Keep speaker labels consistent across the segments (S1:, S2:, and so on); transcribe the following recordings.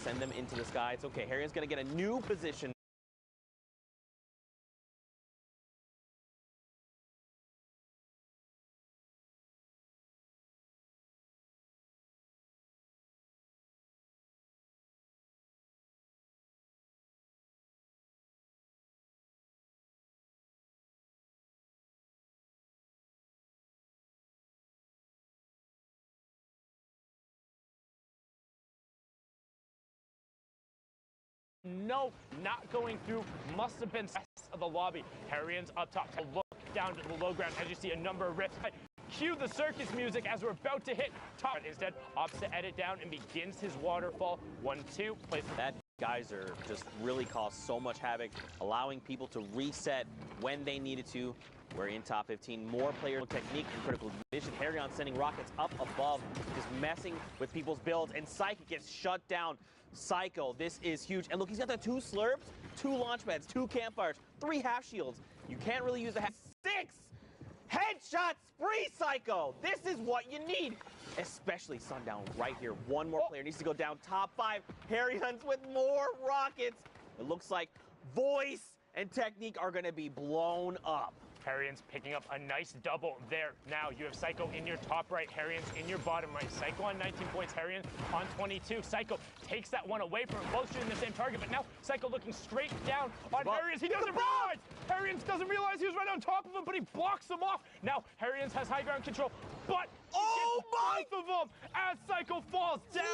S1: send them into the sky. It's okay. Harrian's going to get a new position.
S2: No, not going through. Must have been the rest of the lobby. Harrian's up top to look down to the low ground as you see a number of rifts. Cue the circus music as we're about to hit top. Instead, opts to edit down and begins his waterfall. 1-2.
S1: That geyser just really caused so much havoc, allowing people to reset when they needed to. We're in top 15. More player technique and critical vision. Harrian sending rockets up above, just messing with people's builds, and Psychic gets shut down. Psycho, this is huge. And look, he's got the 2 slurps, 2 launch pads, 2 campfires, 3 half shields. You can't really use the 6 headshots free, Psycho. This is what you need, especially Sundown right here. One more player needs to go down. Top 5. Harrian's with more rockets. It looks like voice and technique are going to be blown up.
S2: Harrian's picking up a nice double there. Now you have Psycho in your top right, Harrian's in your bottom right. Psycho on 19 points, Harrian on 22. Psycho takes that one away from him, both shooting the same target, but now Psycho looking straight down on Harrian's. He doesn't realize! Harrian's doesn't realize he was right on top of him, but he blocks him off. Now Harrian's has high ground control, but both of them as Psycho falls down.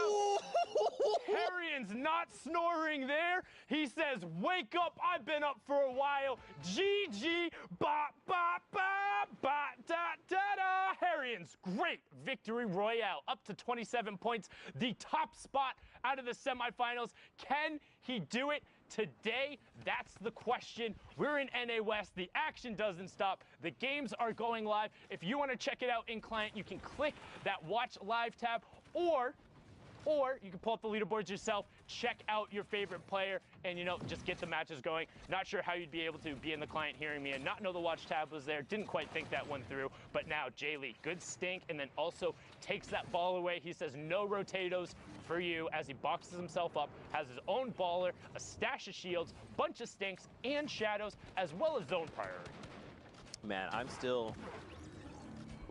S2: Harrian's not snoring there. He says, wake up, I've been up for a while. GG, bop, bop, bop, bop, da, da, da. Harrian's great victory royale, up to 27 points, the top spot out of the semifinals. Can he do it today? That's the question. We're in NA West. The action doesn't stop. The games are going live. If you want to check it out in client, you can click that watch live tab, or you can pull up the leaderboards yourself, check out your favorite player, and, just get the matches going. Not sure how you'd be able to be in the client hearing me and not know the watch tab was there. Didn't quite think that one through. But now, Jay-Lee, good stink, and then also takes that ball away. He says, no rotatos for you, as he boxes himself up, has his own baller, a stash of shields, bunch of stinks, and shadows, as well as zone priority.
S1: Man, I'm still...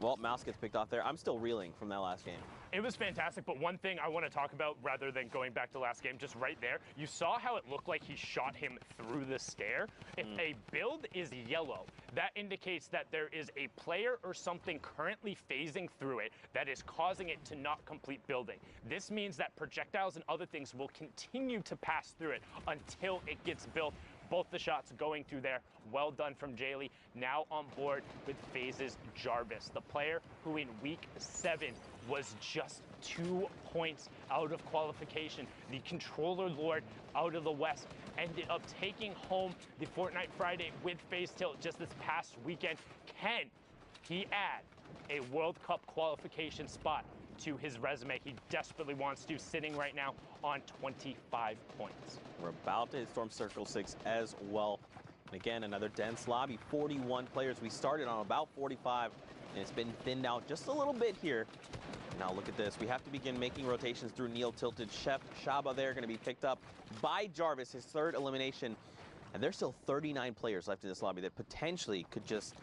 S1: Well, Mouse gets picked off there. I'm still reeling from that last game.
S2: It was fantastic, but one thing I want to talk about rather than going back to last game, just right there, you saw how it looked like he shot him through the stair. If a build is yellow, that indicates that there is a player or something currently phasing through it that is causing it to not complete building. This means that projectiles and other things will continue to pass through it until it gets built. Both the shots going through there. Well done from Jaylee. Now on board with Phase's Jarvis, the player who in week 7 was just 2 points out of qualification. The controller lord out of the West ended up taking home the Fortnite Friday with Phase Tilt just this past weekend. Can he add a World Cup qualification spot to his resume? He desperately wants to, sitting right now on 25 points.
S1: We're about to hit Storm Circle 6 as well. And again, another dense lobby, 41 players. We started on about 45, and it's been thinned out just a little bit here. Now look at this. We have to begin making rotations through Neil tilted. Chef Shaba there going to be picked up by Jarvis, his 3rd elimination. And there's still 39 players left in this lobby that potentially could just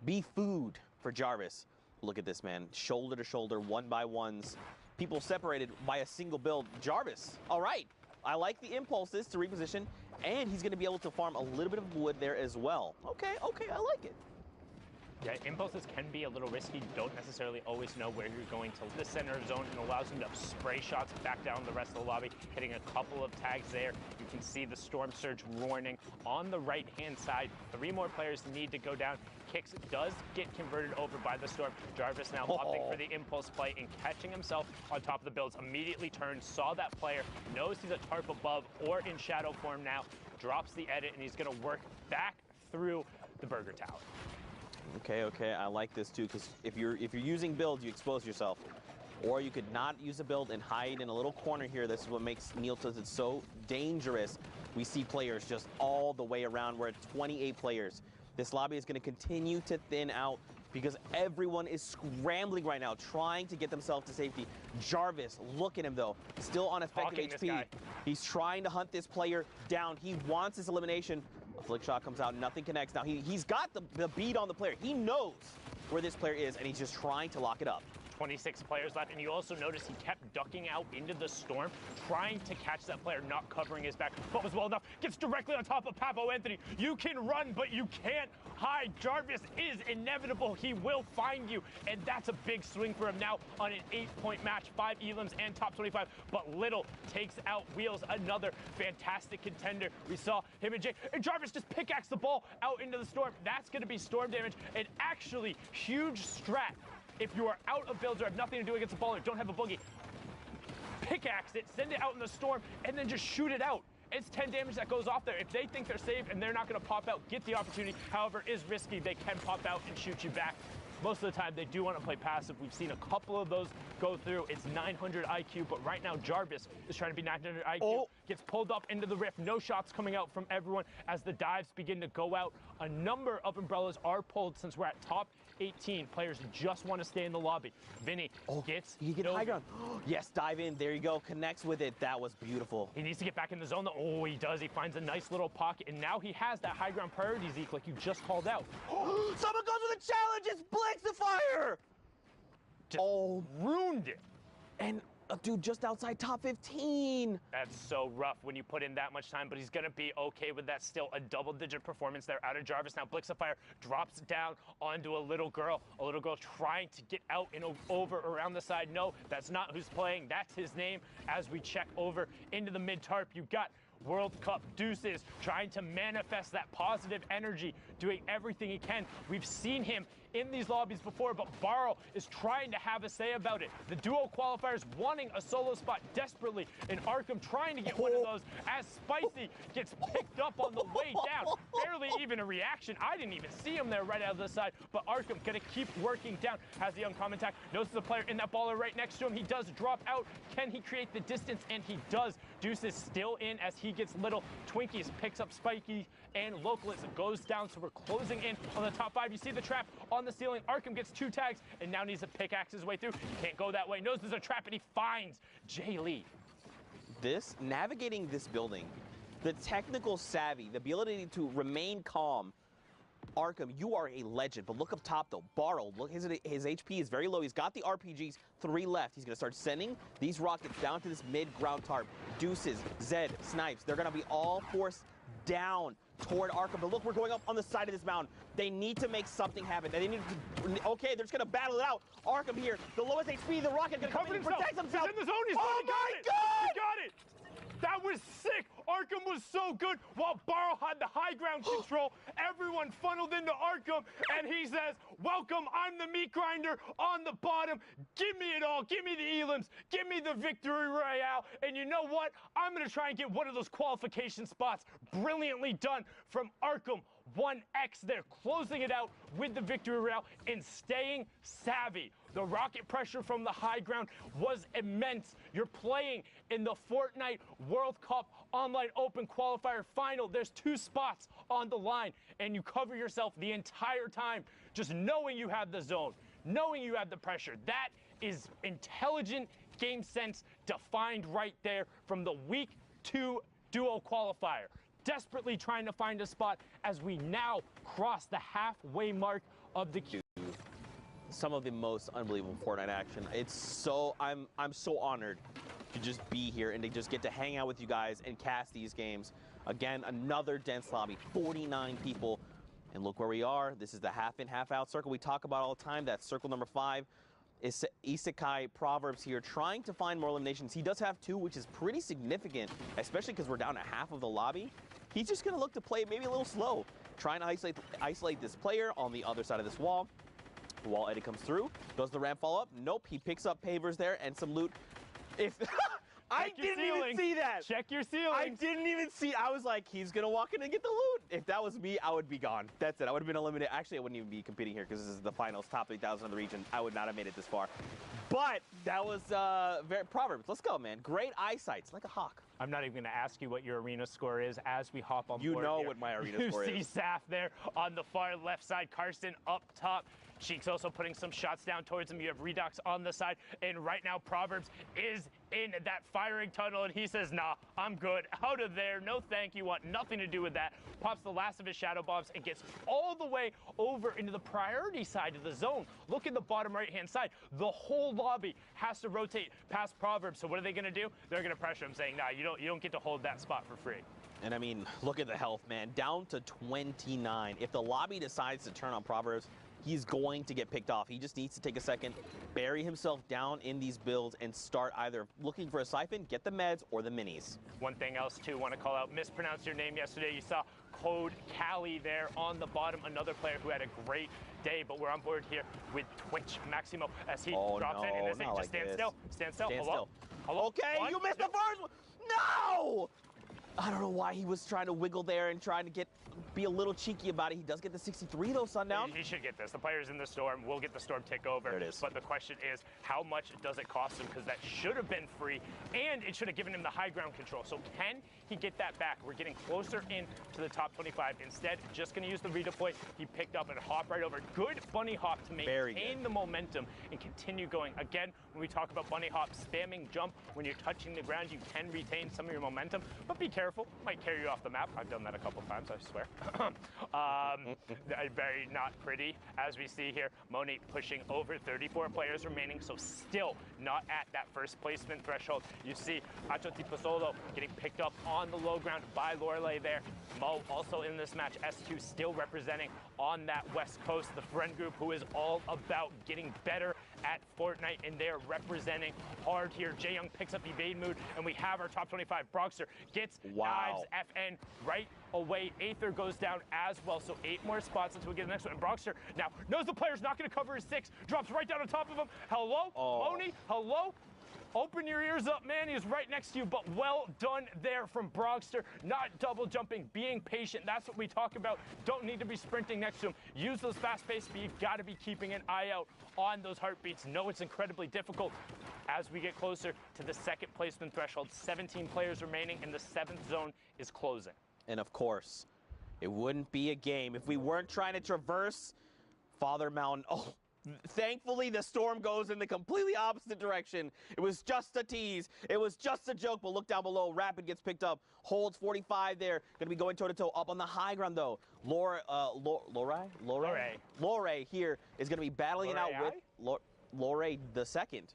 S1: be food for Jarvis. Look at this, man. Shoulder to shoulder, 1-by-1s. People separated by a single build. Jarvis, all right. I like the impulses to reposition, and he's going to be able to farm a little bit of wood there as well. Okay, I like it.
S2: Yeah, impulses can be a little risky. You don't necessarily always know where you're going to the center zone, and allows him to spray shots back down the rest of the lobby, hitting a couple of tags there. You can see the Storm Surge warning on the right-hand side. 3 more players need to go down. Kicks does get converted over by the Storm. Jarvis now opting for the impulse play and catching himself on top of the builds. Immediately turns, saw that player, knows he's a tarp above or in shadow form now, drops the edit, and he's going to work back through the Burger Tower.
S1: Okay, I like this too, because if you're using build, you expose yourself. Or you could not use a build and hide in a little corner here. This is what makes Neil Tilted so dangerous. We see players just all the way around. We're at 28 players. This lobby is going to continue to thin out. because everyone is scrambling right now, trying to get themselves to safety. Jarvis, look at him though, still on effective HP. He's trying to hunt this player down. He wants this elimination. A flick shot comes out, nothing connects. Now he's got the beat on the player. He knows where this player is, and he's just trying to lock it up.
S2: 26 players left, and you also notice he kept ducking out into the storm, trying to catch that player, not covering his back, but was well enough. Gets directly on top of Papo Anthony. You can run, but you can't hide. Jarvis is inevitable. He will find you, and that's a big swing for him now on an 8-point match. 5 elims and top 25, but Little takes out Wheels, another fantastic contender. We saw him and Jay, and Jarvis just pickaxe the ball out into the storm. That's going to be storm damage, and actually huge strat. If you are out of builds or have nothing to do against a baller, don't have a boogie, pickaxe it, send it out in the storm, and then just shoot it out. It's 10 damage that goes off there. If they think they're safe and they're not going to pop out, get the opportunity. However, it is risky. They can pop out and shoot you back. Most of the time, they do want to play passive. We've seen a couple of those go through. It's 900 IQ, but right now, Jarvis is trying to be 900 IQ. Oh. Gets pulled up into the rift. No shots coming out from everyone as the dives begin to go out. A number of umbrellas are pulled since we're at top 18. Players just want to stay in the lobby. Vinny gets...
S1: He gets high ground. Yes, dive in. There you go. Connects with it. That was beautiful.
S2: He needs to get back in the zone. Oh, he does. He finds a nice little pocket, and now he has that high ground priority, Zeke, like you just called out.
S1: Someone goes with a challenge. It's Blitz the Fire.
S2: Just ruined it.
S1: And dude, just outside top 15.
S2: That's so rough when you put in that much time, but he's going to be okay with that. Still a double-digit performance there out of Jarvis. Now Blixafire drops down onto a little girl trying to get out and over around the side. No, that's not who's playing. That's his name. As we check over into the mid-tarp, you got World Cup Deuces trying to manifest that positive energy, doing everything he can. We've seen him in these lobbies before, but Barrow is trying to have a say about it. The duo qualifiers wanting a solo spot desperately, and Arkham trying to get one of those as Spicy gets picked up on the way down. Barely even a reaction. I didn't even see him there right out of the side, but Arkham gonna keep working down. Has the uncommon attack, notices the player in that baller right next to him. He does drop out. Can he create the distance? And he does. Deuce is still in as he gets Little. Twinkies picks up Spiky, and Localist goes down, so we're closing in on the top 5. You see the trap on the ceiling. Arkham gets 2 tags and now needs to pickaxe his way through. He can't go that way. Knows there's a trap, and he finds Jay Lee.
S1: Navigating this building, the technical savvy, the ability to remain calm. Arkham, you are a legend, but look up top though. Barrow, look, his HP is very low. He's got the RPGs, 3 left. He's gonna start sending these rockets down to this mid-ground tarp. Deuces, Zed, Snipes, they're gonna be all forced down toward Arkham. But look, we're going up on the side of this mountain. They need to make something happen. They need to, okay, they're just gonna battle it out. Arkham here, the lowest HP, the rocket gonna come in and protect himself.
S2: He's in the zone, he's
S1: oh my God!
S2: He got it! That was sick. Arkham was so good. While Barrow had the high ground control, everyone funneled into Arkham, and he says, welcome, I'm the meat grinder on the bottom. Give me it all. Give me the elims. Give me the victory royale. And you know what? I'm going to try and get one of those qualification spots. Brilliantly done from Arkham. 1x there, closing it out with the victory royale and staying savvy. The rocket pressure from the high ground was immense. You're playing in the Fortnite World Cup Online Open Qualifier Final. There's 2 spots on the line, and you cover yourself the entire time, just knowing you have the zone, knowing you have the pressure. That is intelligent game sense defined right there from the Week 2 duo qualifier. Desperately trying to find a spot as we now cross the halfway mark of the queue.
S1: Some of the most unbelievable Fortnite action. It's so, I'm so honored to just be here and to just get to hang out with you guys and cast these games. Again, another dense lobby, 49 people. And look where we are. This is the half in, half out circle we talk about all the time. That's circle number 5. Is Isekai Proverbs here trying to find more eliminations. He does have 2, which is pretty significant, especially because we're down to half of the lobby. He's just gonna look to play maybe a little slow, trying to isolate this player on the other side of this wall. The wall edit comes through. Does the ramp fall up? Nope. He picks up pavers there and some loot. If I didn't even see that.
S2: Check your ceiling.
S1: I didn't even see. I was like, he's gonna walk in and get the loot. If that was me, I would be gone. That's it. I would have been eliminated. Actually, I wouldn't even be competing here because this is the finals, top 3,000 of the region. I would not have made it this far. But that was very Proverbs. Let's go, man. Great eyesight. It's like a hawk.
S2: I'm not even going to ask you what your arena score is as we hop on board.
S1: You know
S2: here.
S1: what my arena score is.
S2: You see Saf there on the far left side, Carson up top. Cheek's also putting some shots down towards him. You have Redux on the side, and right now Proverbs is in that firing tunnel, and he says, nah, I'm good. Out of there. No thank you. Want nothing to do with that. Pops the last of his shadow bombs and gets all the way over into the priority side of the zone. Look at the bottom right-hand side. The whole lobby has to rotate past Proverbs. So what are they going to do? They're going to pressure him, saying, nah, you don't get to hold that spot for free.
S1: And I mean, look at the health, man. Down to 29. If the lobby decides to turn on Proverbs, he's going to get picked off. He just needs to take a second, bury himself down in these builds, and start either looking for a siphon, get the meds, or the minis.
S2: One thing else, too, want to call out, mispronounced your name yesterday. You saw Code Cali there on the bottom, another player who had a great day, but we're on board here with Twitch Maximo as he drops in this thing. Just stand still. Stand still. Hello? Hello?
S1: Okay, you missed the first one. No! I don't know why he was trying to wiggle there and trying to be a little cheeky about it. He does get the 63 though, Sundown.
S2: He should get this. The player's in the storm. We'll get the storm tick over.
S1: There it is.
S2: But the question is, how much does it cost him? Because that should have been free, and it should have given him the high ground control. So can he get that back? We're getting closer in to the top 25. Instead, just going to use the redeploy. He picked up and hop right over. Good bunny hop to maintain the momentum and continue going. Again, when we talk about bunny hop, spamming jump, when you're touching the ground, you can retain some of your momentum. But be careful. Might carry you off the map. I've done that a couple times, I swear. Very not pretty, as we see here. Monique pushing over 34 players remaining, so still not at that first placement threshold. You see Acho Tipasolo getting picked up on the low ground by Lorelei there. Mo also in this match. S2 still representing on that West Coast, the friend group who is all about getting better at Fortnite, and they're representing hard here. Jae-Young picks up evade mood, and we have our top 25. Brockster gets knives FN right away. Aether goes down as well, so 8 more spots until we get the next one. And Brockster now knows the player's not going to cover his 6, drops right down on top of him. Hello, Moni, hello? Open your ears up, man. He's right next to you, but well done there from Brockster. Not double jumping, being patient. That's what we talk about. Don't need to be sprinting next to him. Use those fast-paced speed. Got to be keeping an eye out on those heartbeats. Know it's incredibly difficult as we get closer to the second placement threshold. 17 players remaining, and the 7th zone is closing.
S1: And of course, it wouldn't be a game if we weren't trying to traverse Father Mountain. Oh, thankfully, the storm goes in the completely opposite direction. It was just a tease. It was just a joke, but look down below. Rapid gets picked up. Holds 45 there. Going to be going toe-to-toe up on the high ground, though. Lore here is going to be battling it out with Lore the second.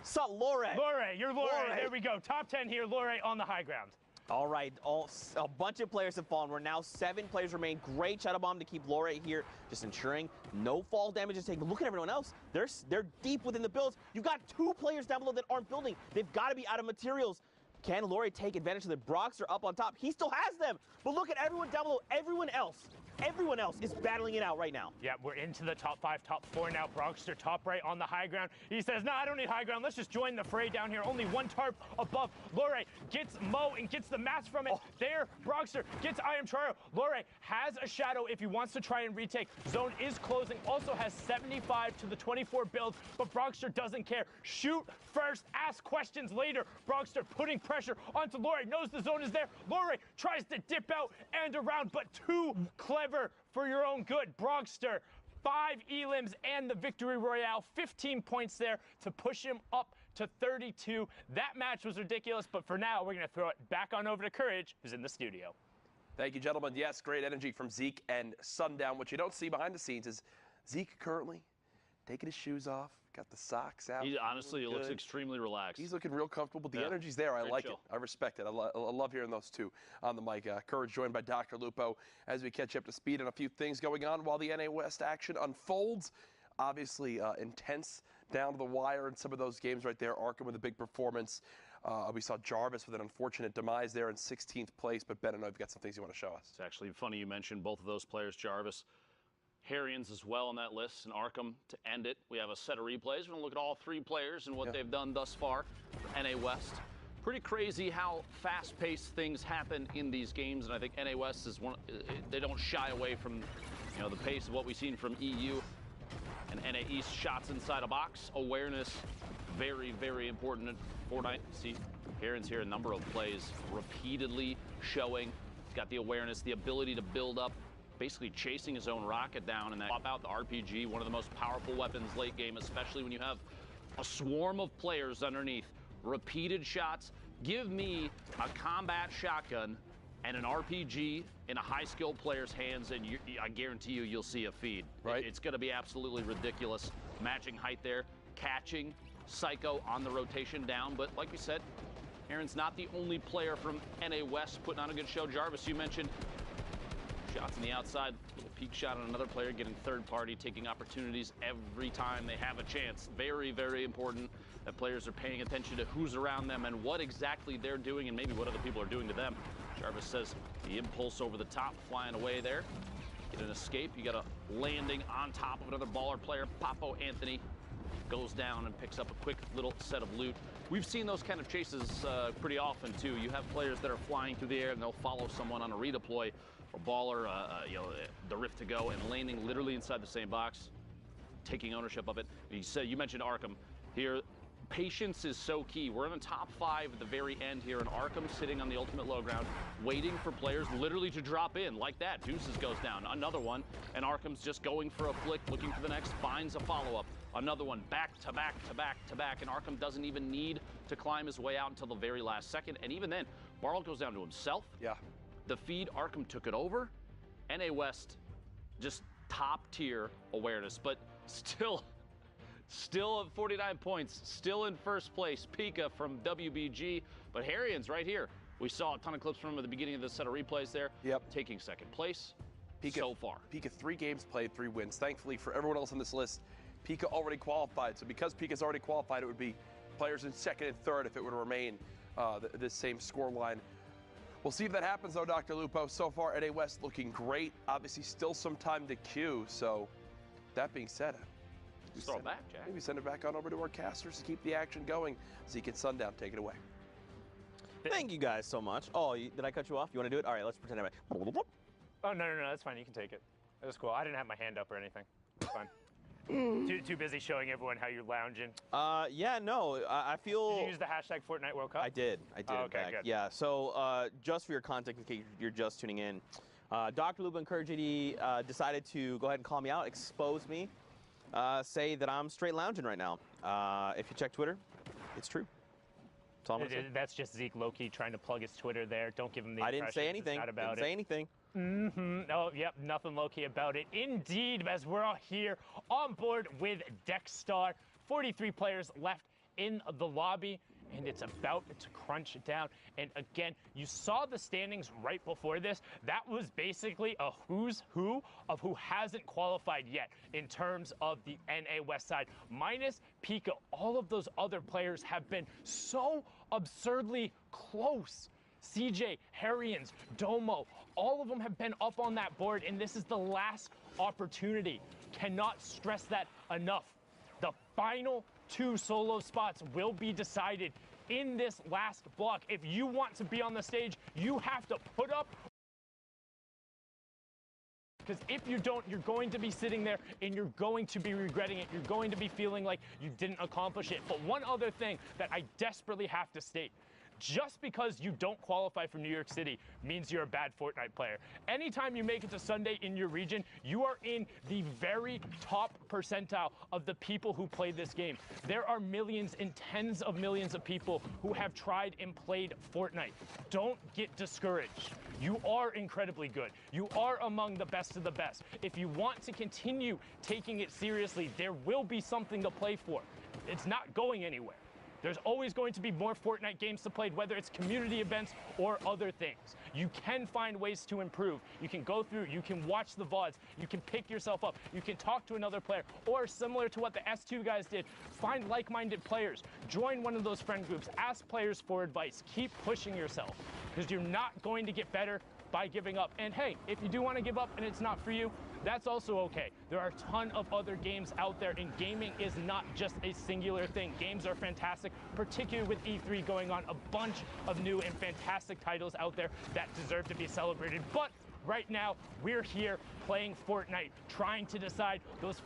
S1: Sup, Lore?
S2: Lore, you're Lore. There we go. Top 10 here, Lore on the high ground.
S1: All right, a bunch of players have fallen. We're now 7 players remain. Great shadow bomb to keep Lore here, just ensuring no fall damage is taken. Look at everyone else. They're deep within the builds. You've got 2 players down below that aren't building. They've got to be out of materials. Can Lore take advantage of the Brockster up on top? He still has them. But look at everyone down below. Everyone else is battling it out right now.
S2: Yeah, we're into the top 5, top 4 now. Brockster top right on the high ground. He says, no, I don't need high ground. Let's just join the fray down here. Only 1 tarp above. Lore gets Mo and gets the mats from it. There, Brockster gets I Am Charo. Lore has a shadow if he wants to try and retake. Zone is closing. Also has 75 to the 24 build, but Brockster doesn't care. Shoot first, ask questions later. Brockster putting pressure onto Lore. Knows the zone is there. Lore tries to dip out and around, but too clever for your own good. Brockster, 5 elims and the victory royale, 15 points there to push him up to 32. That match was ridiculous, but for now, we're going to throw it back on over to Courage, who's in the studio.
S3: Thank you, gentlemen. Yes, great energy from Zeke and Sundown. What you don't see behind the scenes is Zeke currently taking his shoes off, got the socks out.
S4: He honestly looks extremely relaxed.
S3: He's looking real comfortable, but the energy's there. I like it. I respect it. I love hearing those two on the mic. Courage joined by Dr. Lupo as we catch up to speed on a few things going on while the NA West action unfolds. Obviously intense down to the wire in some of those games right there. Arkham with a big performance. We saw Jarvis with an unfortunate demise there in 16th place, but Ben, I know you've got some things you want to show us.
S4: It's actually funny you mentioned both of those players, Jarvis. Harrians as well on that list, and Arkham to end it. We have a set of replays. We're going to look at all 3 players and what they've done thus far for NA West. Pretty crazy how fast-paced things happen in these games, and I think NA West is one. They don't shy away from, the pace of what we've seen from EU and NA East. Shots inside a box, awareness, very, very important at Fortnite. See, Harrians here, a number of plays repeatedly showing. He's got the awareness, the ability to build up basically chasing his own rocket down, and that pop out the RPG, one of the most powerful weapons late game, especially when you have a swarm of players underneath. Repeated shots. Give me a combat shotgun and an RPG in a high-skilled player's hands, and I guarantee you'll see a feed.
S3: Right.
S4: It's going to be absolutely ridiculous. Matching height there, catching Psycho on the rotation down, but like we said, Aaron's not the only player from NA West putting on a good show. Jarvis, you mentioned shots on the outside, little peek shot on another player, getting third party, taking opportunities every time they have a chance. Very, very important that players are paying attention to who's around them and what exactly they're doing and maybe what other people are doing to them. Jarvis says the impulse over the top, flying away there. Get an escape. You got a landing on top of another baller player. Papo Anthony goes down and picks up a quick little set of loot. We've seen those kind of chases pretty often too. You have players that are flying through the air and they'll follow someone on a redeploy, or baller, the rift to go and landing literally inside the same box, taking ownership of it. You mentioned Arkham here. Patience is so key. We're in the top 5 at the very end here, and Arkham sitting on the ultimate low ground, waiting for players literally to drop in like that. Deuces goes down, another one, and Arkham's just going for a flick, looking for the next, finds a follow-up. Another one, back to back to back to back, and Arkham doesn't even need to climb his way out until the very last second, and even then, Barl goes down to himself.
S3: Yeah.
S4: The feed, Arkham took it over. NA West, just top-tier awareness, but still at 49 points, still in first place. Pika from WBG, but Harrian's right here. We saw a ton of clips from him at the beginning of the set of replays there.
S3: Yep.
S4: Taking second place
S3: Pika,
S4: so far.
S3: Pika 3 games played, 3 wins. Thankfully for everyone else on this list, Pika already qualified. So because Pika's already qualified, it would be players in second and third if it would remain this same score line. We'll see if that happens though, Dr. Lupo. So far, NA West looking great. Obviously still some time to queue. So that being said,
S4: Throw it back, Jack.
S3: maybe send it back on over to our casters to keep the action going. Zeke and Sundown, take it away.
S1: Thank you guys so much. Oh, did I cut you off? You want to do it? All right, let's pretend I'm.
S2: Oh, no, that's fine. You can take it. That was cool. I didn't have my hand up or anything. It's fine. Too busy showing everyone how you're lounging.
S1: Yeah, no, I feel.
S2: Did you use the hashtag Fortnite World Cup?
S1: I did.
S2: Oh,
S1: in
S2: okay,
S1: fact.
S2: good.
S1: Yeah. So just for your context, in case you're just tuning in, Dr. Lupo and KurtGD decided to go ahead and call me out, expose me, say that I'm straight lounging right now. If you check Twitter, it's true. That's all I'm gonna say.
S2: That's just Zeke low-key trying to plug his Twitter there. Don't give him the
S1: I
S2: impression.
S1: didn't say anything.
S2: It's not about
S1: Didn't say anything.
S2: Oh, yep, nothing low-key about it. Indeed, as we're all here on board with Dexstar. 43 players left in the lobby, and it's about to crunch it down. And again, you saw the standings right before this. That was basically a who's who of who hasn't qualified yet in terms of the NA West side. Minus Pika, all of those other players have been so absurdly close. CJ, Harrians, Domo, all of them have been up on that board, and this is the last opportunity. Cannot stress that enough. The final 2 solo spots will be decided in this last block. If you want to be on the stage, you have to put up, because if you don't, you're going to be sitting there and you're going to be regretting it. You're going to be feeling like you didn't accomplish it. But one other thing that I desperately have to state: just because you don't qualify for New York City means you're a bad Fortnite player. Anytime you make it to Sunday in your region, you are in the very top percentile of the people who play this game. There are millions and tens of millions of people who have tried and played Fortnite. Don't get discouraged. You are incredibly good. You are among the best of the best. If you want to continue taking it seriously, there will be something to play for. It's not going anywhere. There's always going to be more Fortnite games to play, whether it's community events or other things. You can find ways to improve. You can go through, you can watch the VODs, you can pick yourself up, you can talk to another player, or similar to what the S2 guys did, find like-minded players, join one of those friend groups, ask players for advice, keep pushing yourself, because you're not going to get better by giving up. And hey, if you do want to give up and it's not for you, that's also okay. There are a ton of other games out there, and gaming is not just a singular thing. Games are fantastic, particularly with E3 going on, a bunch of new and fantastic titles out there that deserve to be celebrated. But right now, we're here playing Fortnite, trying to decide those